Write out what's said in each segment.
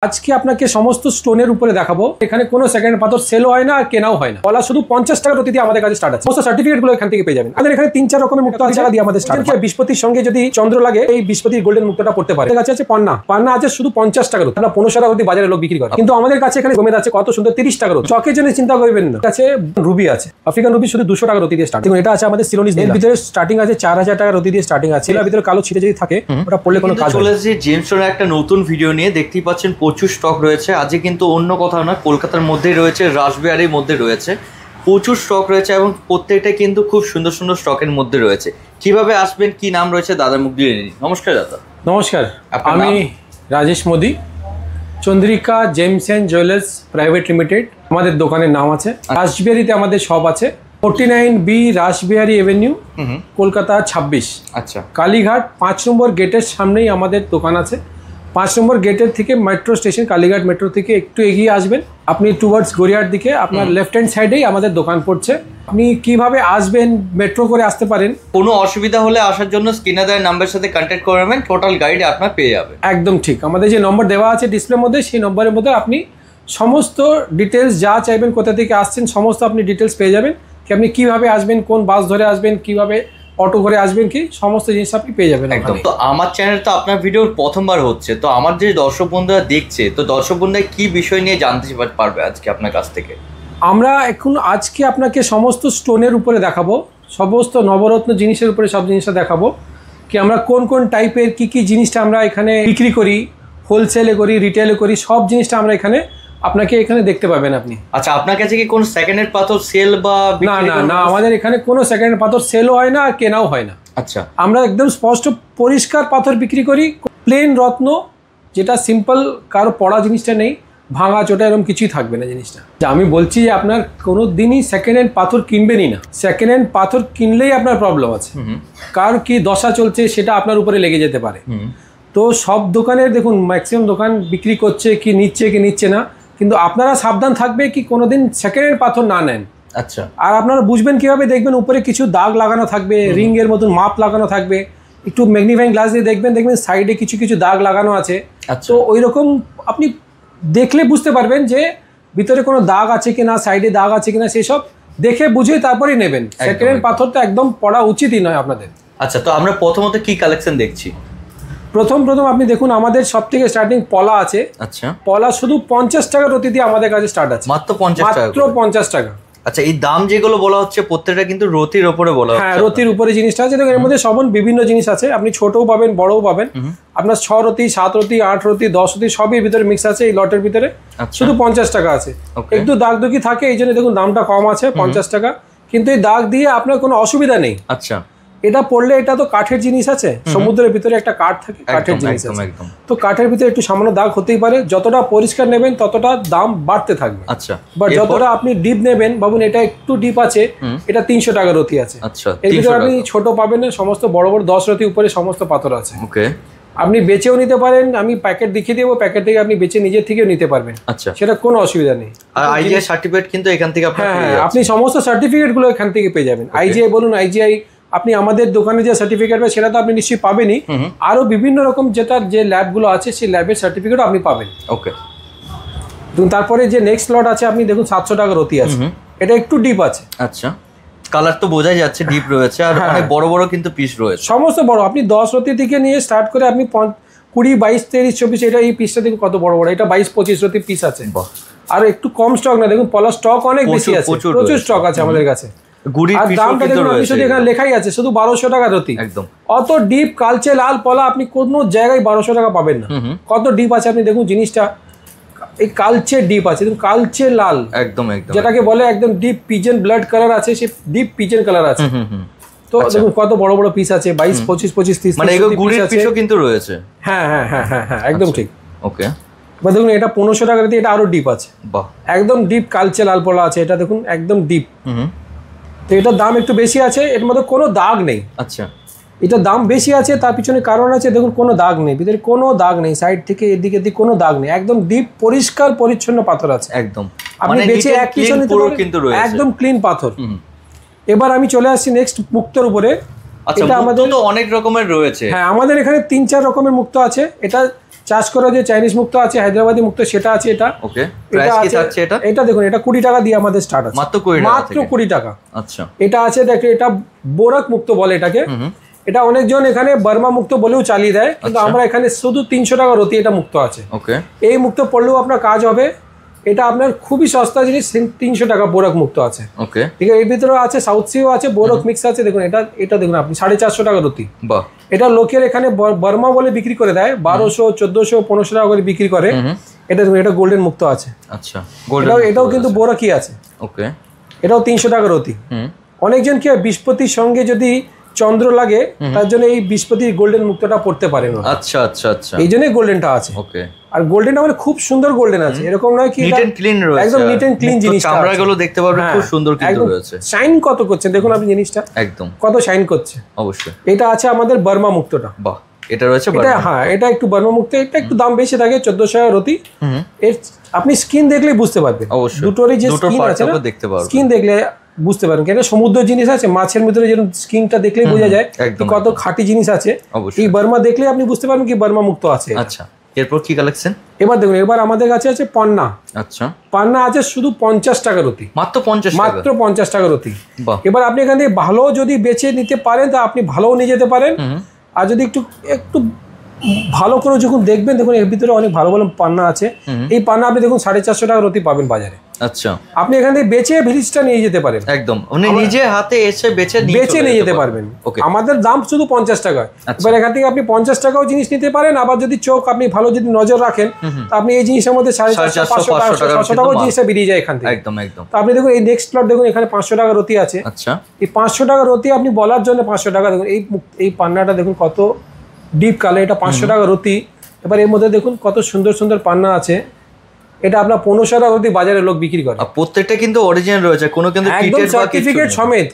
আজকে আপনাকে সমস্ত স্টোনের উপরে দেখাবো। এখানে কোনো সেকেন্ড পাথর সেল হয় না আর কেনাও হয় না, বলা শুধু 50 টাকা প্রতি দিয়ে আমাদের কাছে স্টার্ট আছে। সমস্ত সার্টিফিকেট গুলো এখান থেকে পেয়ে যাবেন। আমাদের এখানে 3-4 রকমের মুক্তা টাকা দিয়ে আমাদের স্টার্ট। বৃহস্পতির সঙ্গে যদি চন্দ্র লাগে, এই বৃহস্পতির গোল্ডেন মুক্তাটা পড়তে পারে। কাছে আছে পান্না আছে শুধু 50 টাকা। আমরা 15 টাকা প্রতি বাজারে লোক বিক্রি করে, কিন্তু আমাদের কাছে এখানে গোমেদ আছে কত সুন্দর 30 টাকা। চকের জন্য চিন্তা করবেন না। কাছে রুবি আছে, আফ্রিকান রুবি শুধু 200 টাকা রতি দিয়ে স্টার্ট। এটা আছে আমাদের সিলোনিস, এর ভিতরে স্টার্টিং আছে 4000 টাকা রতি দিয়ে স্টার্টিং আছে। এর ভিতরে কালো ছিটে যদি থাকে ওটা পড়লে কোনো কাজ চলে এসেছি জেমসনের একটা নতুন ভিডিও নিয়ে। দেখতেই পাচ্ছেন প্রচুর স্টক রয়েছে আজকে, কিন্তু অন্য কথা না, কলকাতার মধ্যেই রয়েছে, রাসবিহারির মধ্যে রয়েছে, প্রচুর স্টক রয়েছে এবং প্রত্যেকটা কিন্তু খুব সুন্দর সুন্দর স্টকের মধ্যে রয়েছে। কিভাবে আসবেন, কি নাম রয়েছে দাদার মুখ দিয়ে নিন। নমস্কার দাদা। নমস্কার, আমি Rajesh Modi, Chandrika gems and jewellers private limited আমাদের দোকানের নাম আছে। রাসবিহারিতে আমাদের শপ আছে 49B রাসবিহারি এভিনিউ, কলকাতা 26। আচ্ছা, কালীঘাট 5 নম্বর গেটের সামনেই আমাদের দোকান আছে। 5 নম্বর গেটের থেকে মেট্রো স্টেশন, কালীঘাট মেট্রো থেকে একটু এগিয়ে আসবেন আপনি টুয়ার্ডস গড়িয়ার দিকে, আপনার লেফট হ্যান্ড সাইডেই আমাদের দোকান পড়ছে। আপনি কিভাবে আসবেন, মেট্রো করে আসতে পারেন। কোনো অসুবিধা হলে আসার জন্য স্ক্রিনে দেওয়া নাম্বারের সাথে কন্ট্যাক্ট করে নেবেন, টোটাল গাইড আপনার পেয়ে যাবে। একদম ঠিক, আমাদের যে নম্বর দেওয়া আছে ডিসপ্লের মধ্যে, সেই নম্বরের মধ্যে আপনি সমস্ত ডিটেলস যা চাইবেন, কোথা থেকে আসছেন সমস্ত আপনি ডিটেলস পেয়ে যাবেন। কি আপনি কিভাবে আসবেন, কোন বাস ধরে আসবেন, কিভাবে অটো করে আসবেন, কি সমস্ত জিনিস আপনি পেয়ে যাবেন একদম। তো আমার চ্যানেল তো আপনার ভিডিও প্রথমবার হচ্ছে, তো আমার যে দর্শক বন্ধুরা দেখছে, তো দর্শক বন্ধুরা কি বিষয় নিয়ে জানতে পারবে আজকে আপনার কাছ থেকে? আমরা এখন আজকে আপনাকে সমস্ত স্টোনের উপরে দেখাবো, সমস্ত নবরত্ন জিনিসের উপরে সব জিনিসটা দেখাবো। কি আমরা কোন কোন টাইপের কি জিনিসটা আমরা এখানে বিক্রি করি, হোলসেলে করি, রিটেলে করি, সব জিনিসটা আমরা এখানে আপনাকে এখানে দেখতে পাবেন আপনি। আচ্ছা, আপনার কাছে কি কোন সেকেন্ডের পাথর সেল বা না না না, আমাদের এখানে কোনো সেকেন্ডের পাথর সেলও হয় না আর কেনাও হয় না। আচ্ছা, আমরা একদম স্পষ্ট পরিষ্কার পাথর বিক্রি করি, প্লেন রত্ন, যেটা সিম্পল, কারো পড়া জিনিসটা নেই, ভাঙা চোটা এরকম কিছুই থাকবে না জিনিসটা। আমি বলছি যে আপনার কোনো দিনই সেকেন্ড হ্যান্ড পাথর কিনবেনই না। সেকেন্ড হ্যান্ড পাথর কিনলেই আপনার প্রবলেম আছে, কার কি দশা চলছে সেটা আপনার উপরে লেগে যেতে পারে। তো সব দোকানের দেখুন, ম্যাক্সিমাম দোকান বিক্রি করছে, কি নিচ্ছে না, কিন্তু আপনারা সাবধান থাকবে কি কোনোদিন সেকেন্ড হ্যান্ড পাথর না নেন। আচ্ছা, আর আপনারা বুঝবেন কিভাবে, দেখবেন উপরে কিছু দাগ লাগানো থাকবে, রিং এর মতন মাপ লাগানো থাকবে, একটু ম্যাগনিফাইং গ্লাস দিয়ে দেখবেন সাইডে কিছু দাগ লাগানো আছে। তো ওই রকম আপনি দেখলে বুঝতে পারবেন যে ভিতরে কোনো দাগ আছে কিনা, সাইডে দাগ আছে কিনা, সেই সব দেখে বুঝে তারপরেই নেবেন। সেকেন্ড হ্যান্ড পাথরটা একদম পড়া উচিতই নয় আপনাদের। আচ্ছা, তো আমরা প্রথমত কি কালেকশন দেখছি? প্রথম আপনি দেখুন, আমাদের সব থেকে স্টার্টিং পলা আছে। আচ্ছা, পলা শুধু 50 টাকা প্রতি দিয়ে আমাদের কাছে স্টার্ট আছে। মাত্র 50 টাকা। আচ্ছা, এই দাম যেগুলো বলা হচ্ছে প্রত্যেকটা কিন্তু রতির উপরে বলা হচ্ছে। হ্যাঁ, রতির উপরে জিনিসটা আছে। এর মধ্যে বিভিন্ন জিনিস আছে, আপনি ছোটও পাবেন, বড়ও পাবেন। আপনার 6 রতি, 7 রতি, 8 রতি, 10 রতি সবই ভিতরে মিক্স আছে এই লটের ভিতরে। শুধু 50 টাকা আছে। একটু দাগ দুগি থাকে, এই জন্য দেখুন দামটা কম আছে 50 টাকা, কিন্তু এই দাগ দিয়ে আপনার কোনো অসুবিধা নেই। আচ্ছা, এটা পড়লে, এটা তো কাঠের জিনিস আছে, সমুদ্রের ভিতরে একটা কাঠ থাকে, কাঠের জিনিস আছে। তো কাঠের ভিতরে একটু সামান্য দাগ হতেই পারে, যতটা পরিষ্কার নেবেন ততটা দাম বাড়তে থাকবে। আচ্ছা, বা যতটা আপনি ডিপ নেবেন, ভাবুন এটা একটু ডিপ আছে, এটা 300 টাকা রতি আছে। আচ্ছা, এর ভিতরে আপনি ছোট পাবেন না, সমস্ত বড় 10 রতি উপরে সমস্ত পাথর আছে। ওকে, আপনি বেচেও নিতে পারেন, আমি প্যাকেট দেখিয়ে দেবো, প্যাকেট থেকে আপনি বেচে নিজের থেকেও নিতে পারবেন। আচ্ছা, সেটা কোনো অসুবিধা নেই। আর আইজিআই সার্টিফিকেট কিন্তু এখান থেকে আপনি সমস্ত সার্টিফিকেট গুলো এখান থেকে পেয়ে যাবেন। আইজিআই বলুন, আইজিআই, আপনি আমাদের দোকানে যে সার্টিফিকেট পাবেন সেটা তো আপনি নিশ্চয়ই পাবেনই, আরো বিভিন্ন রকম যে ল্যাবগুলো আছে সেই ল্যাবের সার্টিফিকেটও আপনি পাবেন। ওকে, তারপরে যে নেক্সট লট আছে আপনি দেখুন 700 টাকা রতি আছে, এটা একটু ডিপ আছে। আচ্ছা, কালার তো বোঝাই যাচ্ছে ডিপ রয়েছে, আর অনেক বড় বড় কিন্তু পিস রয়েছে, সমস্ত বড়। আপনি 10 রতি থেকে নিয়ে স্টার্ট করে আপনি 20, 22, 23, 24, এটা এই পিসটা দেখুন কত বড় বড়, এটা 22, 25 রতি পিস আছে। আর একটু কম স্টক না, দেখুন পলার স্টক অনেক বেশি আছে, প্রচুর স্টক আছে আমাদের কাছে। লেখাই আছে শুধু 1200 টাকা রতি। একদম অত ডিপ কালচে লাল পলা আপনি কোনো জায়গায় 1200 টাকা পাবেন না। কত ডিপ আছে আপনি দেখুন জিনিসটা, এই কালচে ডিপ আছে, কালচে লাল, একদম যেটাকে বলে একদম ডিপ পিজন ব্লাড কালার আছে, সেই ডিপ পিজন কালার আছে। তো দেখুন কত বড় বড় পিস আছে, 22, 25, 25, 30, মানে এগুলো গুড়ির পিসও কিন্তু রয়েছে। হ্যাঁ, একদম ঠিক। ওকে, বা দেখুন এটা 1500 টাকা দিয়ে, এটা আরো ডিপ আছে, একদম ডিপ কালচে লাল পলা আছে, এটা দেখুন একদম ডিপ। তো এটার দাম একটু বেশি আছে, এর মধ্যে কোনো দাগ নেই। আচ্ছা, এটার দাম বেশি আছে, তার পিছনে কারণ আছে, দেখুন কোনো দাগ নেই, ভিতরে কোনো দাগ নেই, সাইড থেকে এদিকে কোনো দাগ নেই, একদম ডিপ পরিষ্কার পরিচ্ছন্ন পাথর আছে। একদম আপনি বেচে এক পিস নিতে পারবেন, একদম ক্লিন পাথর। এবার আমি চলে আসছি নেক্সট মুক্তর উপরে। এটা আমাদের তো অনেক রকমের রয়েছে। হ্যাঁ, আমাদের এখানে 3-4 রকমের মুক্ত আছে। এটা চাষ করা যে চাইনিজ মুক্ত আছে, হায়দ্রাবাদি মুক্ত সেটা আছে। এটা ওকে, প্রাইস কি থাকছে এটা? এটা দেখুন, এটা 20 টাকা দিয়ে আমাদের স্টার্ট আছে, মাত্র 20 টাকা। আচ্ছা, এটা আছে দেখুন, এটা বোরাক মুক্ত বলে এটাকে। এটা অনেকজন এখানে বার্মা মুক্ত বলেও চালিয়ে দেয়, কিন্তু আমরা এখানে শুধু 300 টাকা রতি এটা মুক্ত আছে। ওকে, এই মুক্ত পড়লেও আপনার কাজ হবে। এটা আপনার খুবই সস্তা জিনিস, 300 টাকা বোরাক মুক্ত আছে। ওকে, ঠিক আছে, এর ভিতরে আছে সাউথ সিও আছে, বোরাক মিক্স আছে। দেখুন এটা দেখুন আপনি 450 টাকা রতি। বাহ, এটা লোকের এখানে বার্মা বলে বিক্রি করে দেয়, 1200, 1400, 1500 টাকা করে বিক্রি করে। এটা দেখুন, এটা গোল্ডেন মুক্ত আছে। আচ্ছা, এটাও কিন্তু বোরাকই আছে। ওকে, এটাও 300 টাকা রতি। অনেকজন কি হয়, বৃহস্পতির সঙ্গে যদি চন্দ্র লাগে, তার জন্য এই বৃহস্পতির গোল্ডেন মুক্তটা পড়তে পারেন। আচ্ছা আচ্ছা আচ্ছা, এই জন্যই গোল্ডেনটা আছে। ওকে, আর গোল্ডেনটা মানে খুব সুন্দর গোল্ডেন আছে, এরকম নয় কি নিট এন্ড ক্লিন রয়েছে, একদম নিট এন্ড ক্লিন জিনিস। চামড়াগুলো দেখতে পারবেন খুব সুন্দর কিন্তু রয়েছে। শাইন কত করছে দেখুন আপনি জিনিসটা, একদম কত শাইন করছে। অবশ্যই এটা আছে আমাদের বার্মা মুক্তটা। বাহ, এটা রয়েছে এটা, হ্যাঁ, এটা একটু বার্মা মুক্ত। এটা একটু দাম বেশি থাকে, 1400 টাকা রতি। এর আপনি স্কিন দেখলেই বুঝতে পারবেন, অবশ্যই দুটোরই যে স্কিন আছে না, দেখতে পারবেন, স্কিন দেখলে বুঝতে পারেন। কেন সমুদ্র জিনিস আছে, মাছের ভিতরে যেরকম স্কিনটা দেখলেই বোঝা যায় কত খাঁটি জিনিস আছে। এই বার্মা দেখলে আপনি বুঝতে পারবেন কি বার্মা মুক্ত আছে। আচ্ছা, এরপর কি কালেকশন? এবার দেখুন, এবার আমাদের কাছে আছে পান্না। আচ্ছা, পান্না আছে শুধু 50 টাকা রতি, মাত্র 50 টাকা রতি। বাহ, এবার আপনি এখান থেকে ভালো যদি বেছে নিতে পারেন তা আপনি ভালোও নিয়ে যেতে পারেন। আর যদি একটু ভালো করে যখন দেখবেন, দেখুন এর ভিতরে অনেক ভালো ভালো পান্না আছে। এই পান্না আপনি দেখুন 450 টাকা রতি পাবেন বাজারে। আচ্ছা, আপনি এখান থেকে বেচে ভিলিজটা নিয়ে যেতে পারেন, একদম উনি নিজে হাতে এসে বেচে নিয়ে যেতে পারবেন। আমাদের দাম শুধু 50 টাকা। এবার এখান থেকে আপনি 50 টাকাও জিনিস নিতে পারেন। আবার যদি চোখ আপনি ভালো যদি নজর রাখেন, আপনি এই জিনিসের মধ্যে 450, 500 টাকাও জিনিসটা বেরিয়ে যায় এখান থেকে। একদম একদম। তো আপনি দেখুন এই নেক্সট প্লট দেখুন, এখানে 500 টাকা রতি আছে। আচ্ছা, এই 500 টাকা রতি আপনি বলার জন্য 500 টাকা। দেখুন এই পান্নাটা দেখুন কত ডিপ কালার, এটা 500 টাকা রতি। এবার এর মধ্যে দেখুন কত সুন্দর সুন্দর পান্না আছে। এটা আপনার 1500 টাকা রতি বাজারে লোক বিক্রি করে। প্রত্যেকটা কিন্তু অরিজিনাল রয়েছে, কোনো কিন্তু একদম সার্টিফিকেট সমেত,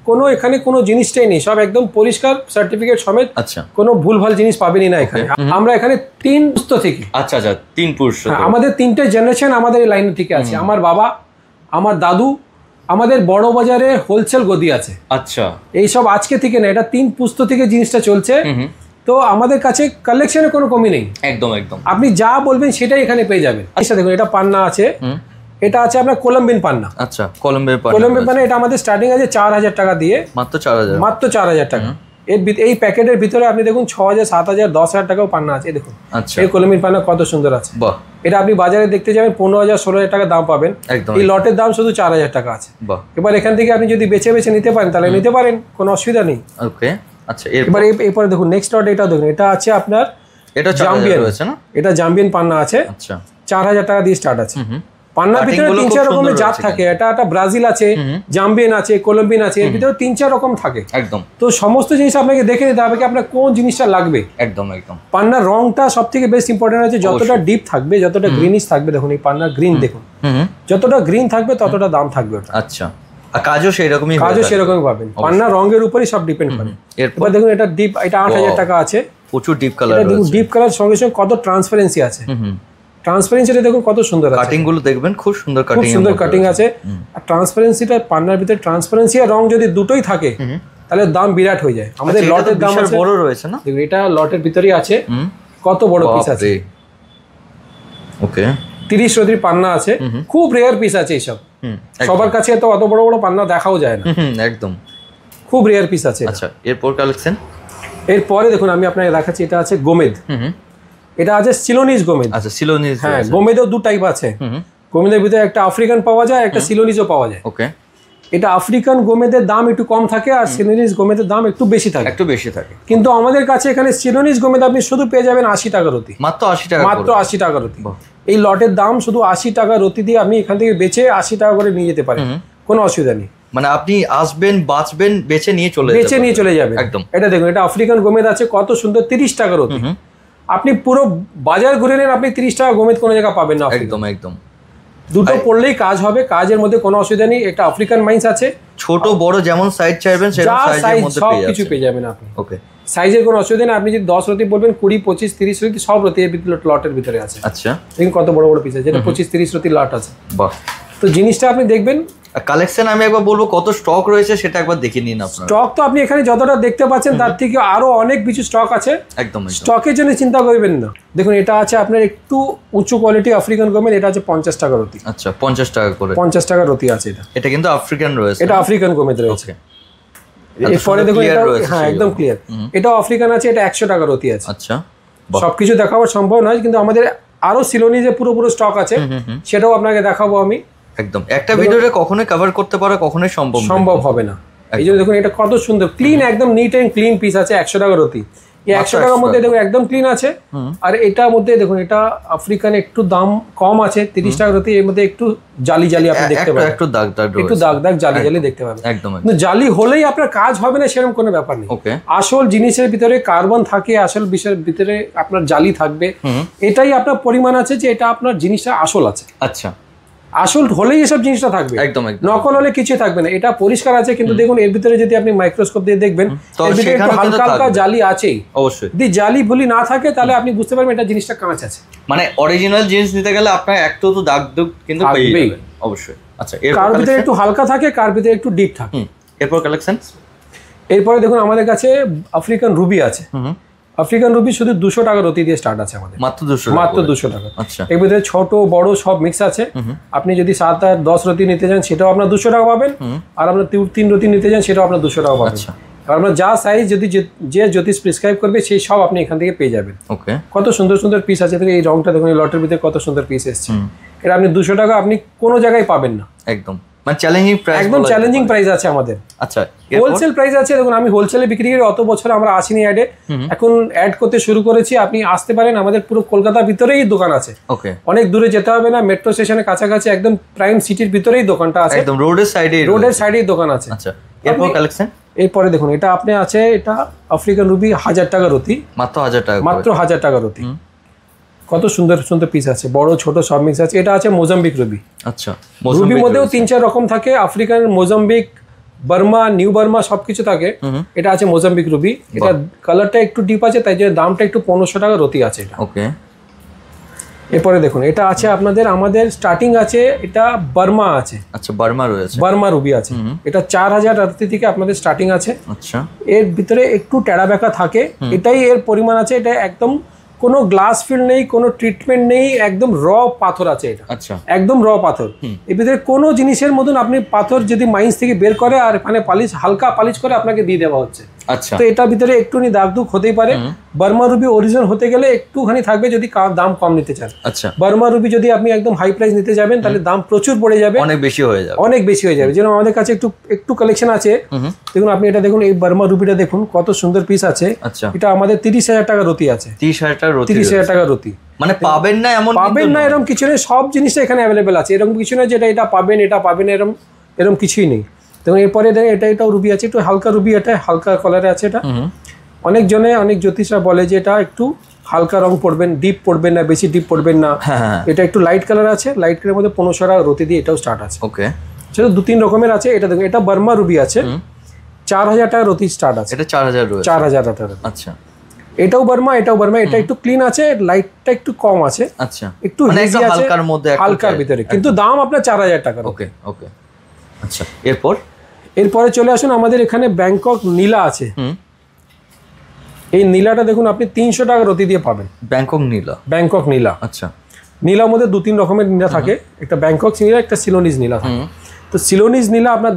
কোনো এখানে কোনো জিনিসটাই নেই, সব একদম পরিষ্কার সার্টিফিকেট সমেত। আচ্ছা, কোনো ভুলভাল জিনিস পাবেনই না এখানে। আমরা এখানে 3 পুস্ত থেকে, আচ্ছা আচ্ছা, 3 পুরুষ, আমাদের 3টে জেনারেশন আমাদের এই লাইন থেকে আছে। আমার বাবা, আমার দাদু, আমাদের বড় বাজারে হোলসেল গদি আছে। আচ্ছা, এইসব আজকে থেকে না, এটা 3 পুস্ত থেকে জিনিসটা চলছে। তো আমাদের কাছে কালেকশনের কোনো কমি নেই, একদম একদম। আপনি যা বলবেন সেটাই এখানে পেয়ে যাবেন। আচ্ছা দেখুন, এটা পান্না আছে, এটা আছে আপনার কোলম্বিয়ান পান্না। আচ্ছা, কোলম্বিয়ান পান্না, এটা আমাদের স্টার্টিং আছে 4000 টাকা দিয়ে, মাত্র 4000 টাকা। এই প্যাকেটের ভিতরে আপনি দেখুন 6000, 7000, 10000 টাকাও পান্না আছে। দেখুন আচ্ছা, এই কোলম্বিয়ান পান্না কত সুন্দর আছে। বাহ, এটা আপনি বাজারে দেখতে যাবেন 15000, 16000 টাকা দাম পাবেন। এই লটের দাম শুধু 4000 টাকা আছে। বাহ, এবার এখান থেকে আপনি যদি বেছে বেছে নিতে পারেন তাহলে নিতে পারেন, কোনো অসুবিধা নেই। ওকে, আচ্ছা, এরপরে দেখুন নেক্সট লট, এটা দেখুন, এটা আছে আপনার, এটা জাম্বিয়ান রয়েছে না, এটা জাম্বিয়ান পান্না আছে। আচ্ছা, 4000 টাকা দিয়ে স্টার্ট আছে। পান্নার ভিতরে 3-4 রকমের জাত থাকে। এটা ব্রাজিল আছে, জাম্বিয়ান আছে, কোলম্বিয়ান আছে, এর ভিতরে 3-4 রকম থাকে। একদম। তো সমস্ত জিনিস আপনাকে দেখে নিতে হবে কি আপনার কোন জিনিসটা লাগবে। একদম একদম। পান্নার রংটা সব থেকে বেস্ট ইম্পর্টেন্ট আছে, যতটা ডিপ থাকবে, যতটা গ্রিনিশ থাকবে। দেখুন এই পান্নার গ্রিন দেখুন, যতটা গ্রিন থাকবে ততটা দাম থাকবে ওটা। আচ্ছা, আর কাজও সেরকমই পাবেন। পান্নার রঙের উপরই সব ডিপেন্ড করে। এবার দেখুন এটা ডিপ, এটা 8000 টাকা আছে, প্রচুর ডিপ কালার। দেখুন ডিপ কালার সঙ্গে সঙ্গে কত ট্রান্সপারেন্সি আছে। ট্রান্সপারেন্সিটা দেখুন কত সুন্দর আছে, কাটিং গুলো দেখবেন খুব সুন্দর কাটিং আছে। আর ট্রান্সপারেন্সিটা, পান্নার ভিতরে ট্রান্সপারেন্সি আর রং যদি দুটোই থাকে তাহলে দাম বিরাট হয়ে যায়। আমাদের লটের দাম আছে, বড় রয়েছে না, দেখুন এটা লটের ভিতরেই আছে, কত বড় পিস আছে। ওকে, 30 রতির পান্না আছে, খুব রেয়ার পিস আছে এইসব। সবার কাছে তো অত বড় বড় পান্না দেখাও যায় না, একদম খুব রেয়ার পিস আছে। আচ্ছা, এরপর কালেকশন, এরপরে দেখুন আমি আপনাকে দেখাচ্ছি, এটা আছে গোমেদ। এটা আছে সিলোনিজ গোমেদ। আচ্ছা, সিলোনিজ, হ্যাঁ, গোমেদও 2 টাইপ আছে। গোমেদের ভিতরে একটা আফ্রিকান পাওয়া যায়, একটা সিলোনিজও পাওয়া যায়। ওকে, এটা আফ্রিকান গোমেদের দাম একটু কম থাকে, আর সিলোনিজ গোমেদের দাম একটু বেশি থাকে। কিন্তু আমাদের কাছে এখানে সিলোনিজ গোমেদ আপনি শুধু পেয়ে যাবেন 80 টাকা রতি, মাত্র 80 টাকা রতি। এই লটের দাম শুধু 80 টাকা রতি দিয়ে আপনি এখান থেকে বেচে 80 টাকা করে নিয়ে যেতে পারেন, কোনো অসুবিধা নেই। মানে আপনি আসবেন, বাঁচবেন, বেচে নিয়ে চলে যাবেন একদম। এটা দেখুন, এটা আফ্রিকান গোমেদ আছে, কত সুন্দর, 30 টাকা রতি। আপনি পুরো বাজার ঘুরে নেন, আপনি 30 টাকা গোমেদ কোনো জায়গা পাবেন না। একদম একদম। দুটো পড়লেই কাজ হবে, কাজের মধ্যে কোনো অসুবিধা নেই। একটা আফ্রিকান মাইন্স আছে, ছোট বড় যেমন সাইজ চাইবেন সেরকম সাইজের মধ্যে সব কিছু পেয়ে যাবেন আপনি। ওকে, সাইজের কোনো অসুবিধা নেই। আপনি যদি 10 রতি বলবেন, 20, 25, 30 রতি সব রতি লটের ভিতরে আছে। আচ্ছা, দেখুন কত বড় বড় পিস আছে, যেটা 25-30 রতি লট আছে। বাহ, তো জিনিসটা আপনি দেখবেন। কালেকশন আমি একবার বলবো কত স্টক রয়েছে সেটা একবার দেখে নিন আপনারা। স্টক তো আপনি এখানে যতটা দেখতে পাচ্ছেন তার থেকে আরো অনেক কিছু স্টক আছে। একদম স্টকের জন্য চিন্তা করবেন না। দেখুন এটা আছে আপনার একটু উঁচু কোয়ালিটি আফ্রিকান গোমেদ, এটা আছে 50 টাকা রতি। আচ্ছা 50 টাকা করে, 50 টাকা রতি আছে এটা। এটা কিন্তু আফ্রিকান রয়েছে, এটা আফ্রিকান গোমেদ রয়েছে। এরপরে দেখুন এটা, হ্যাঁ একদম ক্লিয়ার, এটা আফ্রিকান আছে, এটা 100 টাকা রতি আছে। আচ্ছা সবকিছু দেখাবার সম্ভব নয়, কিন্তু আমাদের আরো সিলোনিজে পুরো স্টক আছে, সেটাও আপনাকে দেখাবো আমি। একদম একটা ভিডিওতে কখনোই কভার করতে পারা কখনোই সম্ভব হবে না। এই জন্য দেখুন এটা কত সুন্দর ক্লিন, একদম নিট এন্ড ক্লিন পিস আছে 100 টাকা রতি। এই 100 টাকার মধ্যে দেখুন একদম ক্লিন আছে। আর এটার মধ্যে দেখুন এটা আফ্রিকান একটু দাম কম আছে 30 টাকা রতি, এর মধ্যে একটু জালি আপনি দেখতে পাবেন, একটু দাগ জালি দেখতে পাবেন। একদম কিন্তু জালি হলেই আপনার কাজ হবে না সেরকম কোনো ব্যাপার নেই। আসল জিনিসের ভিতরে কার্বন থাকে, আসল বিষয়ের ভিতরে আপনার জালি থাকবে, এটাই আপনার পরিমাণ আছে যে এটা আপনার জিনিসটা আসল আছে। আচ্ছা আসল হলেই এসব জিনিসটা থাকবে, একদম নকল হলে কিছু থাকবে না। এটা পরিষ্কার আছে, কিন্তু দেখুন এর ভিতরে যদি আপনি মাইক্রোস্কোপ দিয়ে দেখবেন এর ভিতরে একটু হালকা হালকা জালি আছেই। অবশ্যই যদি জালি ভুলি না থাকে তাহলে আপনি বুঝতে পারবেন এটা জিনিসটা কাঁচ আছে। মানে অরিজিনাল জিনিস নিতে গেলে আপনার একটু তো দাগ কিন্তু পেয়ে যাবেন অবশ্যই। আচ্ছা কার ভিতরে একটু হালকা থাকে, কার ভিতরে একটু ডিপ থাকে। এরপর কালেকশন, এরপরে দেখুন আমাদের কাছে আফ্রিকান রুবি আছে। আফ্রিকান রুবি শুধু 200 টাকা রতি দিয়ে স্টার্ট আছে আমাদের, মাত্র 200 টাকা। আচ্ছা এর ভিতরে ছোট বড় সব মিক্স আছে। আপনি যদি 7 আর 10 রতি নিতে চান সেটাও আপনার 200 টাকা পাবেন, আর আপনার 3 রতি নিতে চান সেটাও আপনার 200 টাকা পাবেন। আর আপনার যা সাইজ যদি যে জ্যোতিষ প্রেসক্রাইব করবে সেই সব আপনি এখান থেকে পেয়ে যাবেন। ওকে কত সুন্দর সুন্দর পিস আছে। এই রংটা দেখুন, এই লটের ভিতরে কত সুন্দর পিস এসেছে। এটা আপনি 200 টাকা আপনি কোনো জায়গায় পাবেন না। একদম মানে চ্যালেঞ্জিং প্রাইস, একদম চ্যালেঞ্জিং প্রাইস আছে আমাদের। আচ্ছা হোলসেল প্রাইস আছে। দেখুন আমি হোলসেলে বিক্রি করি, অত বছর আমরা আসিনি অ্যাডে, এখন অ্যাড করতে শুরু করেছি। আপনি আসতে পারেন, আমাদের পুরো কলকাতার ভিতরেই দোকান আছে। ওকে অনেক দূরে যেতে হবে না, মেট্রো স্টেশনের কাছাকাছি একদম প্রাইম সিটির ভিতরেই দোকানটা আছে, একদম রোডের সাইডেই দোকান আছে। আচ্ছা এরপর কালেকশন, এরপরে দেখুন এটা আপনি আছে, এটা আফ্রিকান রুবি 1000 টাকা রতি, মাত্র 1000 টাকা, মাত্র 1000 টাকা রতি। কত সুন্দর সুন্দর পিস আছে, বড় ছোট সব মিক্স আছে। এটা আছে মোজাম্বিক রুবি। আচ্ছা রুবির মধ্যেও 3-4 রকম থাকে, African, Mozambique, Burma, new Burma সবকিছু থাকে। এটা আছে মোজাম্বিক রুবি। এটা কালারটা একটু ডিপ আছে, তাই জন্য দামটা একটু 1500 টাকা রতি আছে এটা। ওকে এরপরে দেখুন এটা আছে আমাদের স্টার্টিং আছে, এটা বার্মা আছে। আচ্ছা বার্মা রয়েছে, বার্মা রুবি আছে। এটা 4000 রতি থেকে আপনাদের স্টার্টিং আছে। আচ্ছা এর ভিতরে একটু টেড়া বেঁকা থাকে, এটাই এর পরিমাণ আছে। এটা একদম কোনো গ্লাস ফিল নেই, কোনো ট্রিটমেন্ট নেই, একদম র পাথর আছে এটা। আচ্ছা একদম র পাথর। এর ভিতরে কোনো জিনিসের মতন আপনি পাথর যদি মাইন্স থেকে বের করে আর এখানে পালিশ, হালকা পালিশ করে আপনাকে দিয়ে দেওয়া হচ্ছে। আচ্ছা তো এটার ভিতরে একটুখানি দাগ দুগ হতেই পারে। বার্মা রুবি অরিজিনাল হতে গেলে একটুখানি থাকবে যদি দাম কম নিতে চান। আচ্ছা বার্মা রুবি যদি আপনি একদম হাই প্রাইস নিতে যাবেন তাহলে দাম প্রচুর পড়ে যাবে, অনেক বেশি হয়ে যাবে। যেরকম আমাদের কাছে একটু কালেকশন আছে। দেখুন আপনি এটা দেখুন, এই বার্মা রুবিটা দেখুন কত সুন্দর পিস আছে। আচ্ছা এটা আমাদের 30,000 টাকা রতি আছে। 30,000 টাকা রতি মানে পাবেন না এরকম কিছু নেই, সব জিনিসটা এখানে অ্যাভেলেবেল আছে। এরকম কিছু নয় যেটা এটা পাবেন এরকম কিছুই নেই। দেখুন এরপরে দেখেন এটাও রুবি আছে, একটু হালকা রুবি, এটা হালকা কালারে আছে। এটা অনেক জ্যোতিষরা বলে যে এটা একটু হালকা রং পড়বেন, ডিপ পড়বেন না, বেশি ডিপ পড়বেন না। এটা একটু লাইট কালার আছে, লাইট কালারের মধ্যে 1500 টাকা রতি দিয়ে এটাও স্টার্ট আছে। ওকে সেটা 2-3 রকমের আছে। এটা দেখুন, এটা বার্মা রুবি আছে, 4000 টাকা রতি স্টার্ট আছে। এটা 4000 রয়েছে, 4000 টাকা। আচ্ছা এটাও বার্মা, এটা একটু ক্লিন আছে, লাইটটা একটু কম আছে। আচ্ছা একটু হেভি আছে, হালকার মধ্যে, হালকার ভিতরে, কিন্তু দাম আপনার 4000 টাকা। ওকে আচ্ছা এরপরে চলে আসুন, আমাদের এখানে ব্যাংকক নীলা আছে। এই নীলাটা দেখুন আপনি 300 টাকা রতি দিয়ে পাবেন। ব্যাংকক নীলা। আচ্ছা নীলার মধ্যে 2-3 রকমের নীলা থাকে, একটা ব্যাংকক নীলা, একটা সিলোনিজ নীলা থাকে। তো সিলোনিজ নীলা আপনার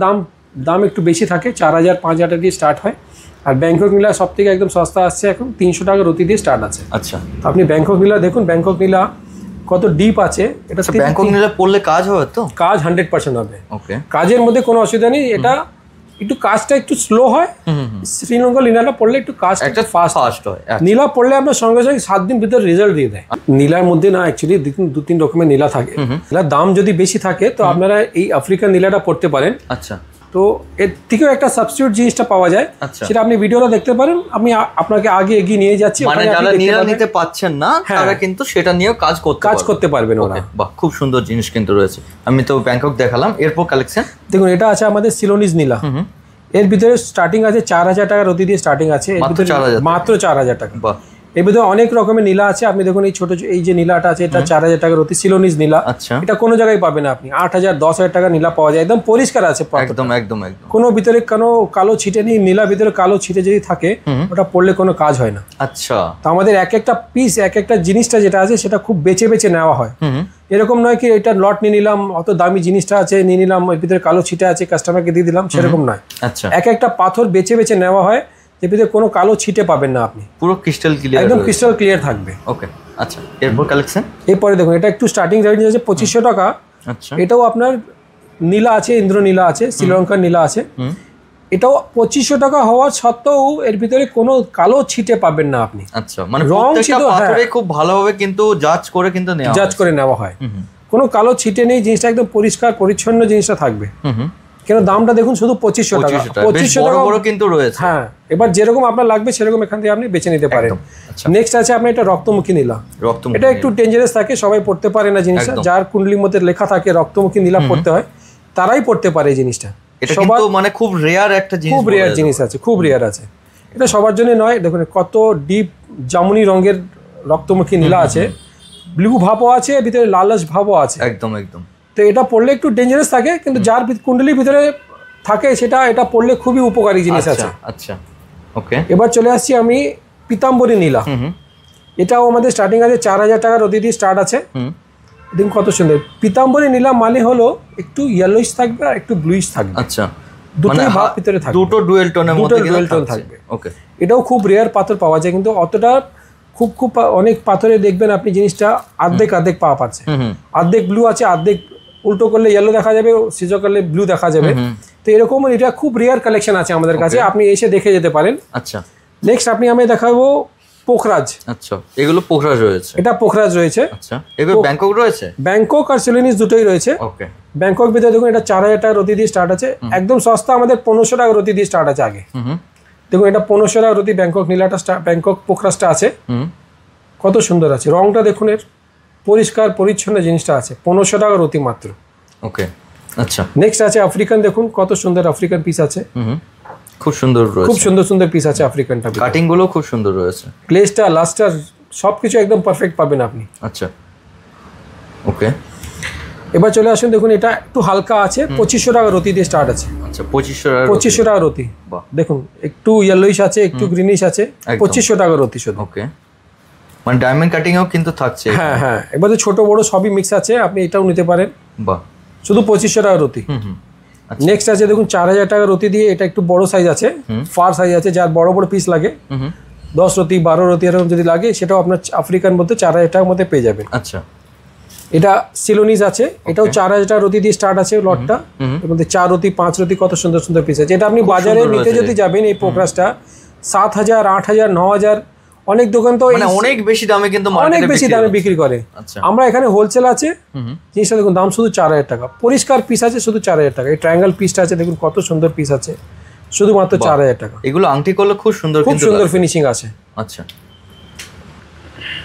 দাম একটু বেশি থাকে, 4000-5000 টাকা দিয়ে স্টার্ট হয়। আর ব্যাংকক নীলা সব থেকে একদম সস্তা আসছে এখন, 300 টাকা রতি দিয়ে স্টার্ট আছে। আচ্ছা আপনি ব্যাংকক নীলা দেখুন, ব্যাংকক নীলা কত ডিপ আছে। এটা ব্যাংকক নীলা পড়লে কাজ হবে তো? কাজ 100% হবে। ওকে কাজের মধ্যে কোনো অসুবিধা নেই। এটা একটু কাজটা একটু স্লো হয়। শ্রীলঙ্কা নীলাটা পড়লে একটু কাজ একটা ফাস্ট হয়। নীলা পড়লে আপনার সঙ্গে 7 দিন ভিতরে রেজাল্ট দিয়ে দেয়। নীলার মধ্যে না অ্যাকচুয়ালি 2-3 রকমের নীলা থাকে। নীলার দাম যদি বেশি থাকে তো আপনারা এই আফ্রিকান নীলাটা পড়তে পারেন। আচ্ছা তো এর থেকেও একটা সাবস্টিটিউট জিনিসটা পাওয়া যায়, সেটা আপনি ভিডিওটা দেখতে পারেন। আমি আপনাকে আগে এগিয়ে নিয়ে যাচ্ছি, মানে যারা নীলা নিতে পাচ্ছেন না তারা কিন্তু সেটা নিয়েও কাজ করতে পারবেন ওরা। বাহ, খুব সুন্দর জিনিস কিন্তু রয়েছে। আমি তো ব্যাংকক দেখালাম, এরপর কালেকশন দেখুন, এটা আছে আমাদের সিলোনিজ নীলা। এর ভিতরে স্টার্টিং আছে 4000 টাকা রতি দিয়ে স্টার্টিং আছে, এর ভিতরে মাত্র 4000 টাকা। এর ভিতরে অনেক রকমের নীলা আছে। আপনি দেখুন এই ছোট এই যে নীলাটা আছে, এটা 4000 টাকার অতি সিলোনিজ নীলা। আচ্ছা, এটা কোনো জায়গায় পাবেন না আপনি। 8000 10,000 টাকা নীলা পাওয়া যায়, একদম পরিষ্কার আছে, একদম একদম একদম। কোনো ভিতরে কোনো কালো ছিটে নেই। নীলা ভিতরে কালো ছিটে যদি থাকে ওটা পড়লে কোনো কাজ হয় না। আচ্ছা, তো আমাদের এক একটা পিস, এক একটা জিনিসটা যেটা আছে সেটা খুব বেছে বেছে নেওয়া হয়। এরকম নয় কি এটা লট নিয়ে নিলাম, অত দামি জিনিসটা আছে নিয়ে নিলাম, এর ভিতরে কালো ছিটে আছে কাস্টমারকে দিয়ে দিলাম, সেরকম নয়। আচ্ছা, এক একটা পাথর বেছে বেছে নেওয়া হয়, এর ভিতরে কোনো কালো ছিটে পাবেন না আপনি, পুরো ক্রিস্টাল ক্লিয়ার, একদম ক্রিস্টাল ক্লিয়ার থাকবে। ওকে, আচ্ছা। এরপর কালেকশন, এরপরে দেখুন এটা একটু স্টার্টিং রেঞ্জ আছে 2500 টাকা। আচ্ছা, এটাও আপনার নীলা আছে, ইন্দ্র নীলা আছে, শ্রীলঙ্কার নীলা আছে। এটাও 2500 টাকা হওয়ার সত্ত্বেও এর ভিতরে কোনো কালো ছিটে পাবেন না আপনি। আচ্ছা, মানে প্রত্যেকটা পাথরে খুব ভালোভাবে কিন্তু জাজ করে কিন্তু নেওয়া হয়। কোনো কালো ছিটে নেই, জিনিসটা একদম পরিষ্কার পরিচ্ছন্ন জিনিসটা থাকবে। কেন দামটা দেখুন শুধু 2500 টাকা। 2500 টাকা বড় কিন্তু রয়েছে। হ্যাঁ, এবার যেরকম আপনার লাগবে সেরকম এখান থেকে আপনি বেছে নিতে পারেন। নেক্সট আছে আপনার এটা রক্তমুখী নীলা। এটা একটু ডেঞ্জারাস থাকে, সবাই পড়তে পারে না জিনিসটা। যার কুণ্ডলির মধ্যে লেখা থাকে রক্তমুখী নীলা পড়তে হয়, তারাই পড়তে পারে এই জিনিসটা। এটা কিন্তু মানে খুব রেয়ার একটা জিনিস, খুব রেয়ার জিনিস আছে, খুব রেয়ার আছে। এটা সবার জন্য নয়। দেখুন কত ডিপ জামুনি রঙের রক্তমুখী নীলা আছে, ব্লু ভাবও আছে, ভিতরে লালচ ভাবও আছে। একদম একদম। তো এটা পড়লে একটু ডেঞ্জারাস থাকে, কিন্তু যার কুণ্ডলির ভিতরে থাকে সেটা এটা পড়লে খুবই উপকারী জিনিস আছে। আচ্ছা, ওকে। এবার চলে আসছি আমি পিতাম্বরী নীলা। এটাও আমাদের স্টার্টিং আছে 4000 টাকার অতি দিয়ে স্টার্ট আছে। দেখুন কত সুন্দর পিতাম্বরী নীলা, মানে হলো একটু ইয়েলোইশ থাকবে আর একটু ব্লুইশ থাকবে। আচ্ছা, দুটোই ভাব ভিতরে থাকবে, দুটো ডুয়েল টোনের মধ্যে ডুয়েল টোন থাকবে। ওকে। এটাও খুব রেয়ার পাথর পাওয়া যায়, কিন্তু অতটা খুব খুব অনেক পাথরে দেখবেন আপনি জিনিসটা অর্ধেক অর্ধেক পাওয়া পাচ্ছে। অর্ধেক ব্লু আছে, অর্ধেক উল্টো করলে ইয়েলো দেখা যাবে, সিজো করলে ব্লু দেখা যাবে। তো এরকম এটা খুব রেয়ার কালেকশন আছে আমাদের কাছে, আপনি এসে দেখে যেতে পারেন। আচ্ছা, নেক্সট আমি দেখাবো পোখরাজ। আচ্ছা, এগুলো পোখরাজ রয়েছে। এটা পোখরাজ রয়েছে। আচ্ছা, এগুলো ব্যাংকক রয়েছে। ব্যাংকক আর সিলোনিস দুটোই রয়েছে। ওকে। ব্যাংকক ভিতরে দেখুন এটা 4000 টাকার অতি দিয়ে স্টার্ট আছে, একদম সস্তা। আমাদের 1500 টাকার অতি দিয়ে স্টার্ট আছে আগে। দেখুন এটা 1500 টাকার অতি ব্যাংকক নীলাটা, ব্যাংকক পোখরাজটা আছে। কত সুন্দর আছে, রংটা দেখুন, এর পরিষ্কার পরিচ্ছন্ন জিনিসটা আছে। 1500 টাকার অতি মাত্র। ওকে, আচ্ছা। নেক্সট আছে আফ্রিকান। দেখুন কত সুন্দর আফ্রিকান পিস আছে, খুব সুন্দর রয়েছে, খুব সুন্দর সুন্দর পিস আছে আফ্রিকানটা। কাটিং গুলো খুব সুন্দর রয়েছে, গ্লেজটা লাস্টার সবকিছু একদম পারফেক্ট পাবেন আপনি। আচ্ছা, ওকে। এবার চলে আসুন, দেখুন এটা একটু হালকা আছে, 2500 টাকার অতি দিয়ে স্টার্ট আছে। আচ্ছা, 2500 টাকার অতি। দেখুন একটু ইয়েলোইশ আছে, একটু গ্রিনিশ আছে, 2500 টাকার অতি শুধু। ওকে, মানে ডায়মন্ড কাটিংও কিন্তু থাকছে। হ্যাঁ হ্যাঁ, এবারে ছোট বড় সবই মিক্স আছে, আপনি এটাও নিতে পারেন। বাহ, শুধু 2500 টাকার অতি। নেক্সট আছে দেখুন 4000 টাকার অতি দিয়ে, এটা একটু বড় সাইজ আছে, ফার সাইজ আছে, যার বড় বড় পিস লাগে 10 রতি 12 রতি এরকম যদি লাগে, সেটাও আপনার আফ্রিকান মধ্যে 4000 টাকার মধ্যে পেয়ে যাবেন। আচ্ছা, এটা সিলোনিস আছে, এটাও 4000 টাকার রতি দিয়ে স্টার্ট আছে লটটা। এর মধ্যে 4 রতি 5 রতি কত সুন্দর সুন্দর পিস আছে। এটা আপনি বাজারে নিতে যদি যাবেন এই পোকরাসটা 7000 8000 9000, অনেক দোকান তো অনেক বেশি দামে কিন্তু অনেক বেশি দামে বিক্রি করে। আমরা এখানে হোলসেল আছে, জিনিসটা দেখুন দাম শুধু 4000 টাকা। পরিষ্কার পিস আছে শুধু 4000 টাকা। এই ট্রায়াঙ্গেল পিসটা আছে দেখুন কত সুন্দর পিস আছে, শুধুমাত্র 4000 টাকা। এগুলো আংটি করলে খুব সুন্দর, খুব সুন্দর ফিনিশিং আছে। আচ্ছা,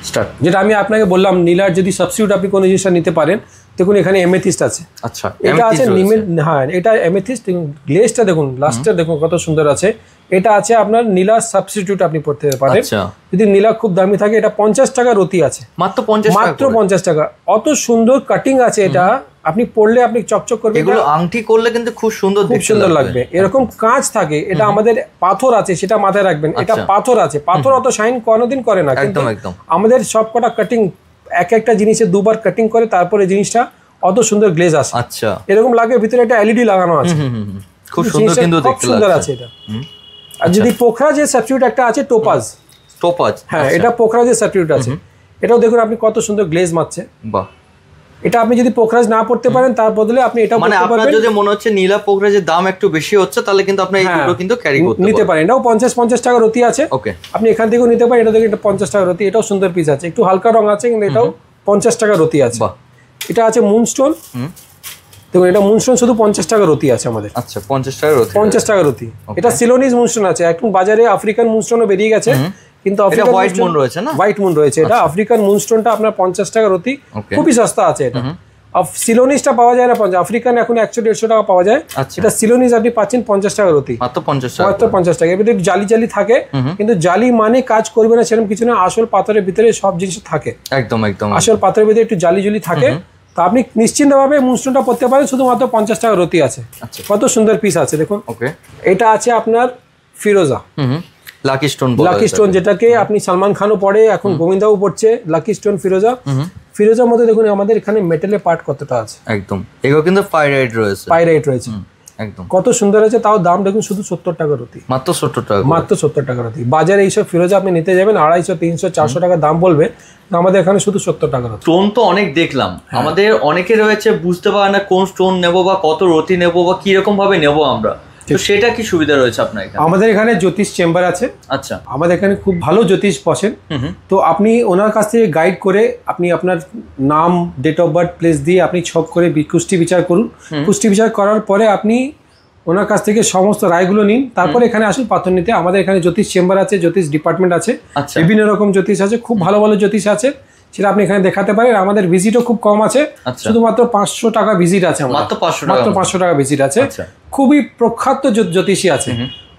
স্টার্ট। যেটা আমি আপনাকে বললাম নীলার যদি সাবস্টিটিউট আপনি কোনো জিনিসটা নিতে পারেন, দেখুন এখানে এমেথিস্ট আছে। আচ্ছা, এটা আছে হ্যাঁ, এটা এমেথিস্ট। গ্লেজটা দেখুন, লাস্টটা দেখুন কত সুন্দর আছে। এটা আছে আপনার নীলা সাবস্টিটিউট আপনি পড়তে পারেন। যদি নীলা খুব দামি থাকে, এটা 50 টাকা রতি আছে, মাত্র 50 টাকা। অত সুন্দর কাটিং আছে, এটা আপনি পড়লে আপনি চকচক করবে। এগুলো আংটি করলে কিন্তু খুব সুন্দর, খুব সুন্দর লাগবে। এরকম কাঁচ থাকে, এটা আমাদের পাথর আছে, সেটা মাথায় রাখবেন। এটা পাথর আছে, পাথর অত শাইন কোনোদিন করে না, কিন্তু আমাদের সব কটা কাটিং এক একটা জিনিসে দুবার কাটিং করে, তারপরে জিনিসটা অত সুন্দর গ্লেজ আসে। আচ্ছা, এরকম লাগে ভিতরে একটা এলইডি লাগানো আছে, খুব সুন্দর কিন্তু দেখতে সুন্দর আছে এটা। আর যদি পোখরাজের সাবস্টিটিউট একটা আছে টোপাজ, হ্যাঁ, এটা পোখরাজের সাবস্টিটিউট আছে। এটাও দেখুন আপনি কত সুন্দর গ্লেজ মারছে। বাহ, এটা আপনি যদি পোখরাজ না পড়তে পারেন, তার বদলে আপনি এটা মানে আপনার যদি মনে হচ্ছে নীলা পোখরাজের দাম একটু বেশি হচ্ছে, তাহলে কিন্তু আপনি এই দুটো কিন্তু ক্যারি করতে নিতে পারেন। এটাও 50 টাকা রতি আছে। ওকে, আপনি এখান থেকেও নিতে পারেন। এটা দেখুন এটা 50 টাকা রতি, এটাও সুন্দর পিস আছে, একটু হালকা রং আছে, কিন্তু এটাও 50 টাকা রতি আছে। বাহ, এটা আছে মুনস্টোন। দেখুন এটা মুনস্টোন শুধু 50 টাকা রতি আছে আমাদের। আচ্ছা, 50 টাকা রতি, 50 টাকা রতি। এটা সিলোনিস মুনস্টোন আছে। এখন বাজারে আফ্রিকান মুনস্টোনও বেরিয়ে গেছে, কিন্তু হোয়াইট মুন রয়েছে না, হোয়াইট মুন রয়েছে। এটা আফ্রিকান মুনস্টোনটা আপনার 50 টাকা রতি, খুবই সস্তা আছে। এটা সিলোনিসটা পাওয়া যায় না, আফ্রিকান এখন 100-150 টাকা পাওয়া যায়। এটা সিলোনিস আপনি পাচ্ছেন 50 টাকা রতি, মাত্র 50 টাকা, মাত্র 50 টাকা। এবার জালি জালি থাকে, কিন্তু জালি মানে কাজ করবে না সেরকম কিছু না, আসল পাথরের ভিতরে সব জিনিস থাকে। একদম একদম আসল পাথরের ভিতরে একটু জালি জুলি থাকে, তো আপনি নিশ্চিন্তভাবে মুনস্টোনটা পড়তে পারেন, শুধুমাত্র 50 টাকা রতি আছে। কত সুন্দর পিস আছে দেখুন। ওকে, এটা আছে আপনার ফিরোজা, লাকি স্টোন, লাকি স্টোন যেটাকে আপনি সালমান খানও পড়ে, এখন গোবিন্দাও পড়ছে, লাকি স্টোন ফিরোজা। ফিরোজার মধ্যে দেখুন আমাদের এখানে মেটালের পার্ট কতটা আছে, একদম এগুলো কিন্তু পাইরাইট রয়েছে, পাইরাইট রয়েছে, একদম কত সুন্দর আছে। তাও দাম দেখুন শুধু 70 টাকা রতি, মাত্র 70 টাকা, মাত্র 70 টাকা রতি। বাজারে এইসব ফিরোজা আপনি নিতে যাবেন 250, 300, 400 টাকা দাম বলবে, আমাদের এখানে শুধু 70 টাকা রতি। স্টোন তো অনেক দেখলাম, আমাদের অনেকে রয়েছে বুঝতে পারে না কোন স্টোন নেব বা কত রতি নেব বা কি রকম ভাবে নেব আমরা, তো সেটা কি সুবিধা রয়েছে আপনার এখানে? আমাদের এখানে জ্যোতিষ চেম্বার আছে। আচ্ছা, আমাদের এখানে খুব ভালো জ্যোতিষ বসেন, তো আপনি ওনার কাছ থেকে গাইড করে আপনি আপনার নাম, ডেট অফ বার্থ, প্লেস দিয়ে আপনি ছক করে কুষ্টি বিচার করুন। কুষ্টি বিচার করার পরে আপনি ওনার কাছ থেকে সমস্ত রায়গুলো নিন, তারপরে এখানে আসুন পাথর নিতে। আমাদের এখানে জ্যোতিষ চেম্বার আছে, জ্যোতিষ ডিপার্টমেন্ট আছে, বিভিন্ন রকম জ্যোতিষ আছে, খুব ভালো ভালো জ্যোতিষ আছে, সেটা আপনি এখানে দেখাতে পারেন। আমাদের ভিজিটও খুব কম আছে, শুধুমাত্র 500 টাকা ভিজিট আছে, মাত্র 500 টাকা ভিজিট আছে। খুবই প্রখ্যাত জ্যোতিষী আছে,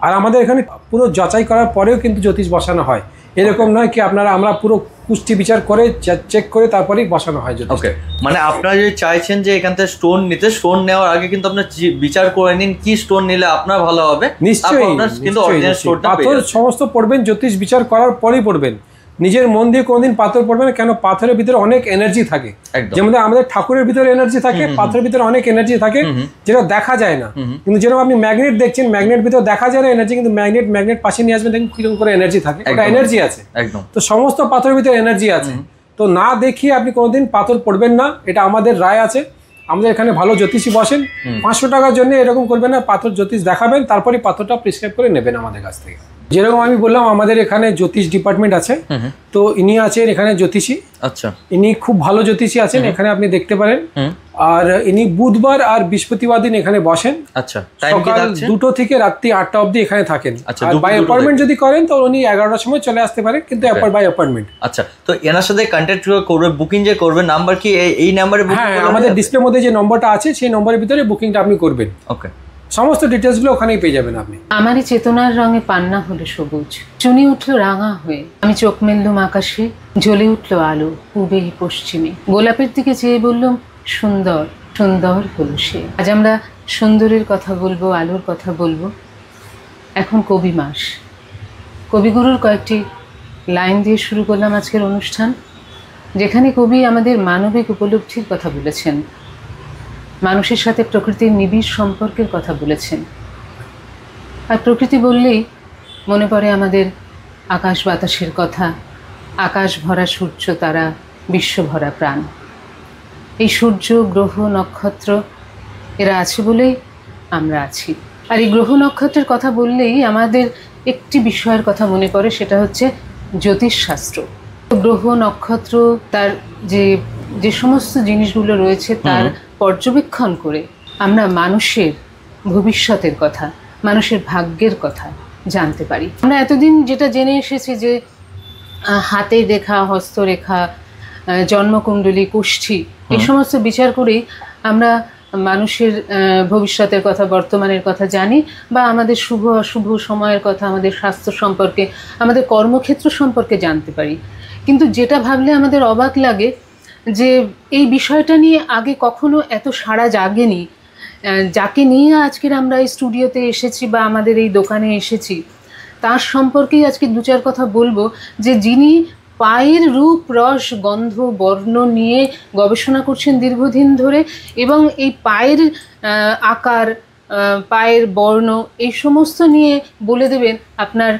আর আমাদের এখানে পুরো যাচাই করার পরেও কিন্তু জ্যোতিষ বসানো হয়। এরকম নয় কি আমরা পুরো কুষ্টি বিচার করে চেক করে তারপরেই বসানো হয় জ্যোতিষ। ওকে, মানে আপনারা যদি চাইছেন যে এখান থেকে স্টোন নিতে, স্টোন নেওয়ার আগে কিন্তু আপনার বিচার করে নিন কি স্টোন নিলে আপনার ভালো হবে। নিশ্চয়ই, কিন্তু অরিজিনাল স্টোনটা পাথর সমস্ত পড়বেন, জ্যোতিষ বিচার করার পরেই পড়বেন। নিজের মন দিয়ে কোনোদিন পাথর পড়বে না, কেন পাথরের ভিতরে অনেক এনার্জি থাকে, যেমন আমাদের ঠাকুরের ভিতরে এনার্জি থাকে, পাথরের ভিতরে অনেক এনার্জি থাকে যেটা দেখা যায় না। কিন্তু যেরকম আপনি ম্যাগনেট দেখছেন, ম্যাগনেট ভিতরে দেখা যায় না এনার্জি, কিন্তু ম্যাগনেট পাশে নিয়ে আসবেন দেখুন কিরকম করে এনার্জি থাকে, ওটা এনার্জি আছে একদম। তো সমস্ত পাথরের ভিতরে এনার্জি আছে, তো না দেখিয়ে আপনি কোনোদিন পাথর পড়বেন না, এটা আমাদের রায় আছে। আমাদের এখানে ভালো জ্যোতিষী বসেন, 500 টাকার জন্য এরকম করবেন না, পাথর জ্যোতিষ দেখাবেন, তারপরে পাথরটা প্রেসক্রাইব করে নেবেন আমাদের কাছ থেকে। যেরকম আমি বললাম আমাদের এখানে জ্যোতিষ ডিপার্টমেন্ট আছে, তো ইনি আছেন এখানে জ্যোতিষী। আচ্ছা, ইনি খুব ভালো জ্যোতিষী আছেন, এখানে আপনি দেখতে পারেন। আর ইনি বুধবার আর বৃহস্পতিবার দিন এখানে বসেন। আচ্ছা, সকাল 2টো থেকে রাত্রি 8টা অবধি এখানে থাকেন। আর বাই অ্যাপয়েন্টমেন্ট যদি করেন তো উনি 11টার সময় চলে আসতে পারেন, কিন্তু বাই অ্যাপয়েন্টমেন্ট। আচ্ছা, তো এনার সাথে কন্ট্যাক্ট করবে, বুকিং যে করবেন, নাম্বার কি এই নাম্বারে? হ্যাঁ, আমাদের ডিসপ্লের মধ্যে যে নম্বরটা আছে সেই নম্বরের ভিতরে বুকিংটা আপনি করবেন। ওকে, সমস্ত ডিটেলসগুলো ওখানেই পেয়ে যাবেন আপনি। আমারই চেতনার রঙে পান্না হলো সবুজ, চুনি উঠলো রাঙা হয়ে, আমি চোখ মেললুম আকাশে, জ্বলে উঠলো আলো পূবে পশ্চিমে, গোলাপের দিকে চেয়ে বললুম সুন্দর, সুন্দর হলো সে। আজ আমরা সুন্দরের কথা বলবো, আলোর কথা বলবো। এখন কবি মাস, কবিগুরুর কয়েকটি লাইন দিয়ে শুরু করলাম আজকের অনুষ্ঠান, যেখানে কবি আমাদের মানবিক উপলব্ধির কথা বলেছেন, মানুষের সাথে প্রকৃতির নিবিড় সম্পর্কের কথা বলেছেন। আর প্রকৃতি বললেই মনে পড়ে আমাদের আকাশ বাতাসের কথা, আকাশ ভরা সূর্য, তারা, বিশ্ব ভরা প্রাণ। এই সূর্য, গ্রহ, নক্ষত্র এরা আছে বলেই আমরা আছি। আর এই গ্রহ নক্ষত্রের কথা বললেই আমাদের একটি বিষয়ের কথা মনে পড়ে, সেটা হচ্ছে জ্যোতিষশাস্ত্র। গ্রহ নক্ষত্র তার যে সমস্ত জিনিসগুলো রয়েছে তার পর্যবেক্ষণ করে আমরা মানুষের ভবিষ্যতের কথা, মানুষের ভাগ্যের কথা জানতে পারি। আমরা এতদিন যেটা জেনে এসেছি যে হাতের রেখা, হস্তরেখা, জন্মকুণ্ডলী, কুষ্ঠি এই সমস্ত বিচার করেই আমরা মানুষের ভবিষ্যতের কথা, বর্তমানের কথা জানি, বা আমাদের শুভ অশুভ সময়ের কথা, আমাদের স্বাস্থ্য সম্পর্কে, আমাদের কর্মক্ষেত্র সম্পর্কে জানতে পারি। কিন্তু যেটা ভাবলে আমাদের অবাক লাগে যে এই বিষয়টা নিয়ে আগে কখনো এত সাড়া জাগেনি। যাকে নিয়ে আজকের আমরা এই স্টুডিওতে এসেছি বা আমাদের এই দোকানে এসেছি, তার সম্পর্কেই আজকে দু চার কথা বলবো, যে যিনি পায়ের রূপ, রস, গন্ধ, বর্ণ নিয়ে গবেষণা করছেন দীর্ঘদিন ধরে, এবং এই পায়ের আকার, পায়ের বর্ণ এই সমস্ত নিয়ে বলে দেবেন আপনার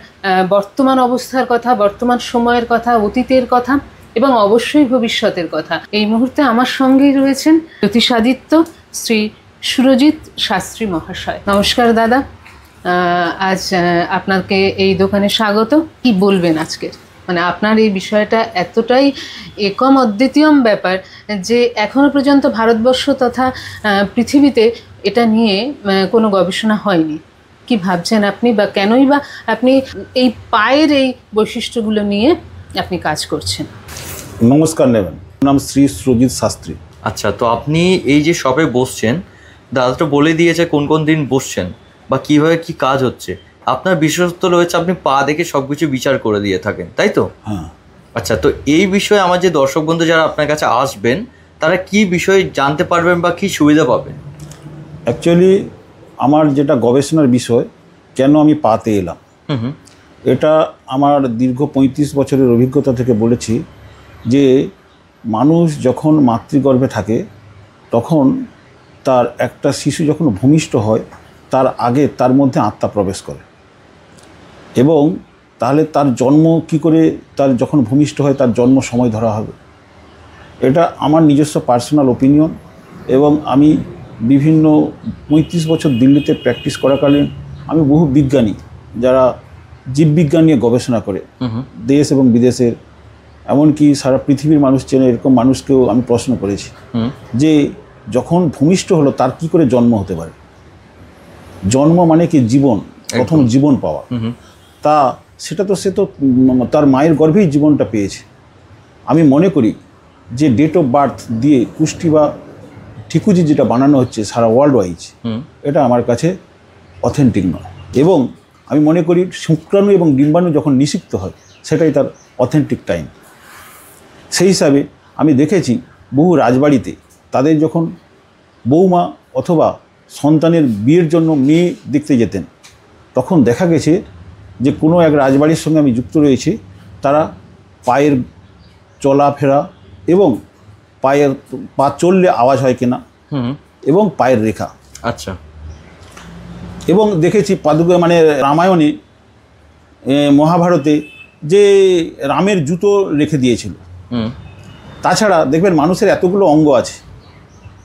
বর্তমান অবস্থার কথা, বর্তমান সময়ের কথা, অতীতের কথা এবং অবশ্যই ভবিষ্যতের কথা। এই মুহূর্তে আমার সঙ্গেই রয়েছেন জ্যোতিষাদিত্য শ্রী সুরজিৎ শাস্ত্রী মহাশয়। নমস্কার দাদা, আজ আপনাকে এই দোকানে স্বাগত। কি বলবেন আজকের, মানে আপনার এই বিষয়টা এতটাই একম অদ্বিতীয়ম ব্যাপার যে এখনো পর্যন্ত ভারতবর্ষ তথা পৃথিবীতে এটা নিয়ে কোনো গবেষণা হয়নি। কি ভাবছেন আপনি, বা কেনই বা আপনি এই পায়ের এই বৈশিষ্ট্যগুলো নিয়ে আপনি কাজ করছেন? নমস্কার নেবেন, নাম শ্রী সুরজিৎ শাস্ত্রী। আচ্ছা, তো আপনি এই যে শপে বসছেন, দাদা তো বলে দিয়েছে কোন কোন দিন বসছেন বা কীভাবে কী কাজ হচ্ছে। আপনার বিশেষত্ব রয়েছে আপনি পা দেখে সব কিছু বিচার করে দিয়ে থাকেন, তাই তো? হ্যাঁ। আচ্ছা, তো এই বিষয়ে আমার যে দর্শক বন্ধু যারা আপনার কাছে আসবেন তারা কি বিষয়ে জানতে পারবেন বা কী সুবিধা পাবেন? অ্যাকচুয়ালি আমার যেটা গবেষণার বিষয়, কেন আমি পাতে এলাম, এটা আমার দীর্ঘ 35 বছরের অভিজ্ঞতা থেকে বলেছি যে মানুষ যখন মাতৃগর্ভে থাকে তখন তার একটা শিশু যখন ভূমিষ্ঠ হয় তার আগে তার মধ্যে আত্মা প্রবেশ করে, এবং তাহলে তার জন্ম কি করে, তার যখন ভূমিষ্ঠ হয় তার জন্ম সময় ধরা হবে। এটা আমার নিজস্ব পার্সোনাল ওপিনিয়ন, এবং আমি বিভিন্ন 35 বছর দিল্লিতে প্র্যাকটিস করাকালীন আমি বহু বিজ্ঞানী যারা জীববিজ্ঞান নিয়ে গবেষণা করে দেশ এবং বিদেশের, এমনকি সারা পৃথিবীর মানুষ চেনে এরকম মানুষকেও আমি প্রশ্ন করেছি যে যখন ভূমিষ্ঠ হলো তার কি করে জন্ম হতে পারে। জন্ম মানে কি জীবন, প্রথম জীবন পাওয়া। তা সেটা তো সে তো তার মায়ের গর্ভেই জীবনটা পেয়েছে। আমি মনে করি যে ডেট অফ বার্থ দিয়ে কুষ্টি বা ঠিকুজি যেটা বানানো হচ্ছে সারা ওয়ার্ল্ড ওয়াইজ, এটা আমার কাছে অথেন্টিক নয়। এবং আমি মনে করি শুক্রাণু এবং ডিম্বাণু যখন নিষিক্ত হয় সেটাই তার অথেন্টিক টাইম। সেই হিসাবে আমি দেখেছি বহু রাজবাড়িতে তাদের যখন বৌমা অথবা সন্তানের বিয়ের জন্য মেয়ে দেখতে যেতেন, তখন দেখা গেছে যে কোনো এক রাজবাড়ির সঙ্গে আমি যুক্ত রয়েছি, তারা পায়ের চলাফেরা এবং পা চললে আওয়াজ হয় কিনা এবং পায়ের রেখা। আচ্ছা। এবং দেখেছি পাদুকা মানে রামায়ণে মহাভারতে যে রামের জুতো রেখে দিয়েছিল। তাছাড়া দেখবেন মানুষের এতগুলো অঙ্গ আছে,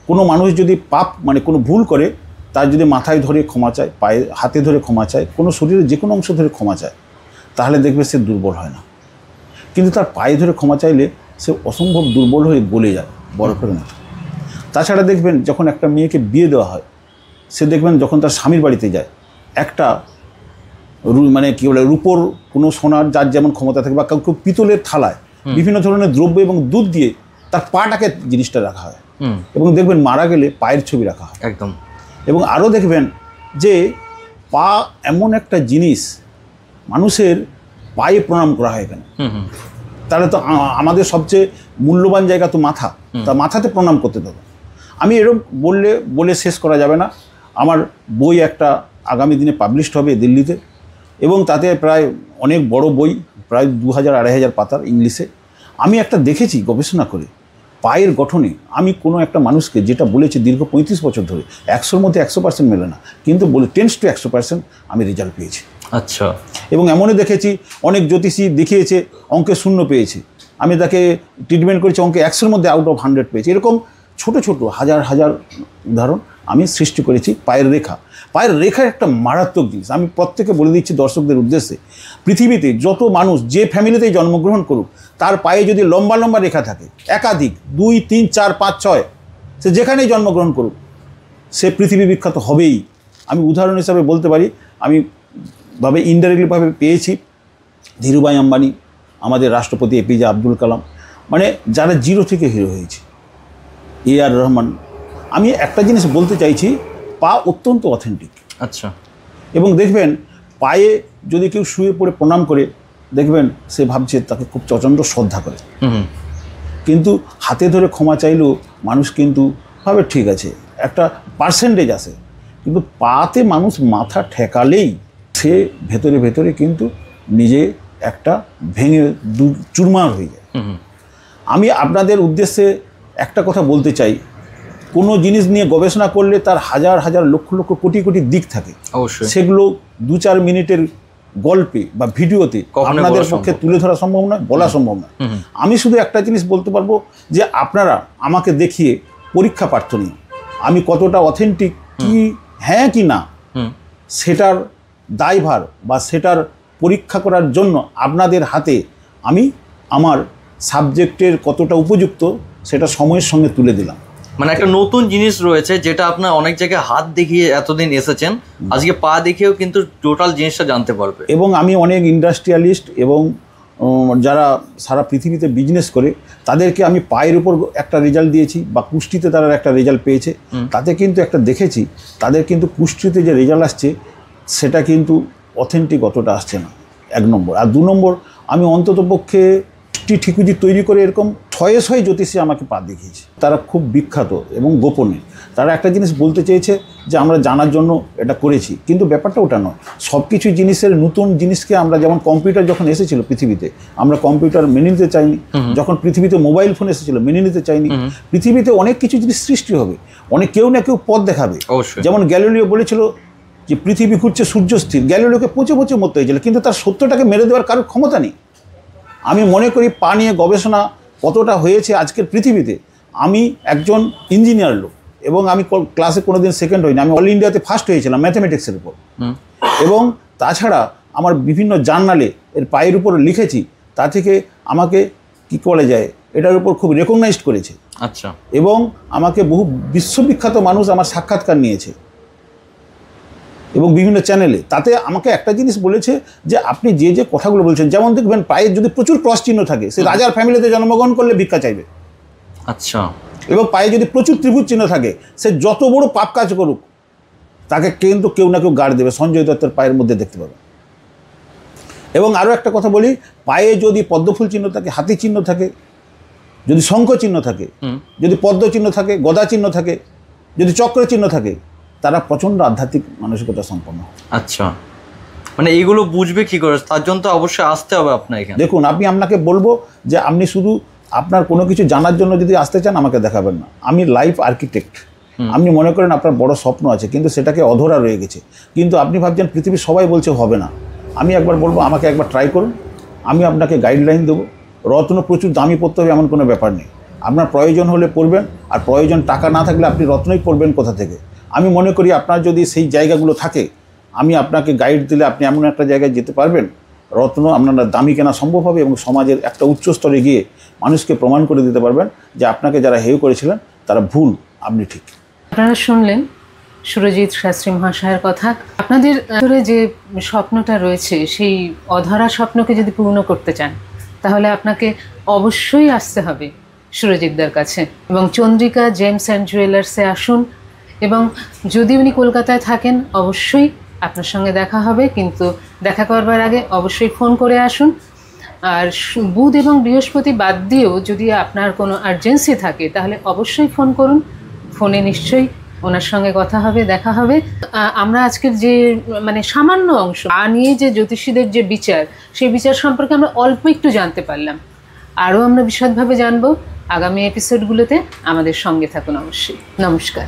কোনো মানুষ যদি পাপ মানে কোনো ভুল করে তার যদি মাথায় ধরে ক্ষমা চায়, পায়ে হাতে ধরে ক্ষমা চায়, কোনো শরীরের যে কোনো অংশ ধরে ক্ষমা চায়, তাহলে দেখবে সে দুর্বল হয় না। কিন্তু তার পায়ে ধরে ক্ষমা চাইলে সে অসম্ভব দুর্বল হয়ে গলে যায় বরফের মতো। তাছাড়া দেখবেন যখন একটা মেয়েকে বিয়ে দেওয়া হয়, সে দেখবেন যখন তার স্বামীর বাড়িতে যায়, একটা মানে কী বলে রূপোর কোনো সোনার যার যেমন ক্ষমতা থাকে বা কাউকে পিতলের থালায় বিভিন্ন ধরনের দ্রব্য এবং দুধ দিয়ে তার পাটাকে জিনিসটা রাখা হয়, এবং দেখবেন মারা গেলে পায়ের ছবি রাখা হয় একদম। এবং আরও দেখবেন যে পা এমন একটা জিনিস, মানুষের পায়ে প্রণাম করা হয় কেন? তাহলে তো আমাদের সবচেয়ে মূল্যবান জায়গা তো মাথা, তা মাথাতে প্রণাম করতে দেবো। আমি এরকম বলে শেষ করা যাবে না। আমার বই একটা আগামী দিনে পাবলিশড হবে দিল্লিতে, এবং তাতে প্রায় অনেক বড় বই, প্রায় 2000-2500 পাতার ইংলিশে। আমি একটা দেখেছি গবেষণা করে পায়ের গঠনে, আমি কোনো একটা মানুষকে যেটা বলেছি দীর্ঘ 35 বছর ধরে 100-র মধ্যে 100% মেলে না, কিন্তু বলে 10-100% আমি রেজাল্ট পেয়েছি। আচ্ছা। এবং এমনই দেখেছি অনেক জ্যোতিষী দেখিয়েছে অঙ্কে 0 পেয়েছে, আমি তাকে ট্রিটমেন্ট করেছি অঙ্কে 100-র মধ্যে আউট অফ 100 পেয়েছি। এরকম ছোট ছোট হাজার হাজার উদাহরণ আমি সৃষ্টি করেছি। পায়ের রেখা একটা মারাত্মক জিনিস। আমি প্রত্যেকে বলে দিচ্ছি দর্শকদের উদ্দেশ্যে, পৃথিবীতে যত মানুষ যে ফ্যামিলিতেই জন্মগ্রহণ করুক, তার পায়ে যদি লম্বা লম্বা রেখা থাকে, একাধিক 2, 3, 4, 5, 6, সে যেখানেই জন্মগ্রহণ করুক সে পৃথিবী বিখ্যাত হবেই। আমি উদাহরণ হিসাবে বলতে পারি, আমি ইনডাইরেক্টলিভাবে পেয়েছি ধীরুভাই আম্বানি, আমাদের রাষ্ট্রপতি এপিজে আব্দুল কালাম, মানে যারা জিরো থেকে হিরো হয়েছে, AR রহমান। আমি একটা জিনিস বলতে চাইছি, পা অত্যন্ত অথেন্টিক। আচ্ছা। এবং দেখবেন পায়ে যদি কেউ শুয়ে পড়ে প্রণাম করে, দেখবেন সে ভাবছে তাকে খুব প্রচণ্ড শ্রদ্ধা করে, কিন্তু হাতে ধরে ক্ষমা চাইলেও মানুষ কিন্তু ভাবে ঠিক আছে, একটা পার্সেন্টেজ আসে। কিন্তু পাতে মানুষ মাথা ঠেকালেই সে ভেতরে ভেতরে কিন্তু নিজে একটা ভেঙে চুরমার হয়ে যায়। আমি আপনাদের উদ্দেশ্যে একটা কথা বলতে চাই, কোনো জিনিস নিয়ে গবেষণা করলে তার হাজার হাজার লক্ষ লক্ষ কোটি কোটি দিক থাকে, সেগুলো 2-4 মিনিটের গল্পে বা ভিডিওতে আপনাদের পক্ষে তুলে ধরা সম্ভব নয়, বলা সম্ভব নয়। আমি শুধু একটা জিনিস বলতে পারবো যে আপনারা আমাকে দেখিয়ে পরীক্ষা প্রার্থনী, আমি কতটা অথেন্টিক কি হ্যাঁ কি না, সেটার দায়ভার বা সেটার পরীক্ষা করার জন্য আপনাদের হাতে আমি আমার সাবজেক্টের কতটা উপযুক্ত সেটা সময়ের সঙ্গে তুলে দিলাম। মানে একটা নতুন জিনিস রয়েছে যেটা আপনার অনেক জায়গায় হাত দেখিয়ে এতদিন এসেছেন, আজকে পা দেখিয়েও কিন্তু টোটাল জিনিসটা জানতে পারবে। এবং আমি অনেক ইন্ডাস্ট্রিয়ালিস্ট এবং যারা সারা পৃথিবীতে বিজনেস করে তাদেরকে আমি পায়ের উপর একটা রেজাল্ট দিয়েছি বা কুষ্টিতে তারা একটা রেজাল্ট পেয়েছে, তাতে কিন্তু একটা দেখেছি তাদের কিন্তু কুষ্টিতে যে রেজাল্ট আসছে সেটা কিন্তু অথেন্টিক অতটা আসছে না, 1 নম্বর। আর 2 নম্বর, আমি অন্ততপক্ষে ঠিকুজি তৈরি করে এরকম 600 জ্যোতিষী আমাকে পা দেখিয়েছে, তারা খুব বিখ্যাত এবং গোপনে। তারা একটা জিনিস বলতে চেয়েছে যে আমরা জানার জন্য এটা করেছি, কিন্তু ব্যাপারটা ওটা নয়। সব কিছু জিনিসের নতুন জিনিসকে আমরা, যেমন কম্পিউটার যখন এসেছিল পৃথিবীতে আমরা কম্পিউটার মেনে নিতে চাইনি, যখন পৃথিবীতে মোবাইল ফোন এসেছিল মেনে নিতে চাইনি। পৃথিবীতে অনেক কিছু জিনিস সৃষ্টি হবে, অনেক কেউ না কেউ পথ দেখাবে। যেমন গ্যালিলিও বলেছিল যে পৃথিবী ঘুরছে সূর্য স্থির, গ্যালিলিওকে পচে পচে মরতে হয়েছিল, কিন্তু তার সত্যটাকে মেরে দেওয়ার কারোর ক্ষমতা নেই। আমি মনে করি পা নিয়ে গবেষণা কতটা হয়েছে আজকের পৃথিবীতে। আমি একজন ইঞ্জিনিয়ার লোক এবং আমি ক্লাসে কোনোদিন সেকেন্ড হইনি, আমি অল ইন্ডিয়াতে ফার্স্ট হয়েছিলাম ম্যাথমেটিক্সের উপর। এবং তাছাড়া আমার বিভিন্ন জার্নালে এর পায়ের উপর লিখেছি, তা থেকে আমাকে কি বলা যায় এটার উপর খুব রেকগনাইজড করেছে। আচ্ছা। এবং আমাকে বহু বিশ্ববিখ্যাত মানুষ আমার সাক্ষাৎকার নিয়েছে এবং বিভিন্ন চ্যানেলে। তাতে আমাকে একটা জিনিস বলেছে যে আপনি যে যে কথাগুলো বলছেন, যেমন দেখবেন পায়ে যদি প্রচুর ক্রস চিহ্ন থাকে, সে রাজার ফ্যামিলিতে জন্মগ্রহণ করলে ভিক্ষা চাইবে। আচ্ছা। এবং পায়ে যদি প্রচুর ত্রিভুজ চিহ্ন থাকে, সে যত বড় পাপ কাজ করুক তাকে কিন্তু কেউ না কেউ গাড় দেবে। সঞ্জয় দত্তের পায়ের মধ্যে দেখতে পাবে। এবং আরও একটা কথা বলি, পায়ে যদি পদ্মফুল চিহ্ন থাকে, হাতি চিহ্ন থাকে, যদি শঙ্খ চিহ্ন থাকে, যদি পদ্ম চিহ্ন থাকে, গদা চিহ্ন থাকে, যদি চক্র চিহ্ন থাকে, তারা প্রচণ্ড আধ্যাত্মিক মানসিকতা সম্পন্ন। আচ্ছা, মানে এইগুলো বুঝবে কি করে? তার জন্য তো অবশ্যই আসতে হবে আপনার এখানে। দেখুন, আমি আপনাকে বলবো যে আপনি শুধু আপনার কোনো কিছু জানার জন্য যদি আসতে চান আমাকে দেখাবেন না। আমি লাইফ আর্কিটেক্ট। আপনি মনে করেন আপনার বড় স্বপ্ন আছে, কিন্তু সেটাকে অধরা রয়ে গেছে, কিন্তু আপনি ভাবছেন পৃথিবীর সবাই বলছে হবে না। আমি একবার বলবো আমাকে একবার ট্রাই করুন, আমি আপনাকে গাইডলাইন দেবো। রত্ন প্রচুর দামি পড়তে হবে এমন কোনো ব্যাপার নেই। আপনার প্রয়োজন হলে পড়বেন, আর প্রয়োজন টাকা না থাকলে আপনি রত্নই পড়বেন কোথা থেকে। আমি মনে করি আপনার যদি সেই জায়গাগুলো থাকে, আমি আপনাকে গাইড দিলে আপনি এমন একটা জায়গায় যেতে পারবেন, রত্ন আপনার দামি কেনা সম্ভব হবে এবং সমাজের একটা উচ্চ স্তরে গিয়ে মানুষকে প্রমাণ করে দিতে পারবেন যে আপনাকে যারা হেয় করেছিলেন তারা ভুল, আপনি ঠিক। আপনারা শুনলেন সুরজিৎ শাস্ত্রী মহাশয়ের কথা। আপনাদের ভিতরে যে স্বপ্নটা রয়েছে, সেই অধরা স্বপ্নকে যদি পূর্ণ করতে চান, তাহলে আপনাকে অবশ্যই আসতে হবে সুরজিৎদার কাছে এবং চন্দ্রিকা জেমস অ্যান্ড জুয়েলার্সে আসুন। এবং যদি উনি কলকাতায় থাকেন অবশ্যই আপনার সঙ্গে দেখা হবে, কিন্তু দেখা করবার আগে অবশ্যই ফোন করে আসুন। আর বুধ এবং বৃহস্পতি বাদ দিয়েও যদি আপনার কোনো আর্জেন্সি থাকে তাহলে অবশ্যই ফোন করুন, ফোনে নিশ্চয়ই ওনার সঙ্গে কথা হবে, দেখা হবে। আমরা আজকের যে মানে সামান্য অংশ নিয়ে যে জ্যোতিষীদের যে বিচার, সেই বিচার সম্পর্কে আমরা অল্প একটু জানতে পারলাম। আরও আমরা বিশদভাবে জানবো আগামী এপিসোডগুলোতে। আমাদের সঙ্গে থাকুন অবশ্যই। নমস্কার।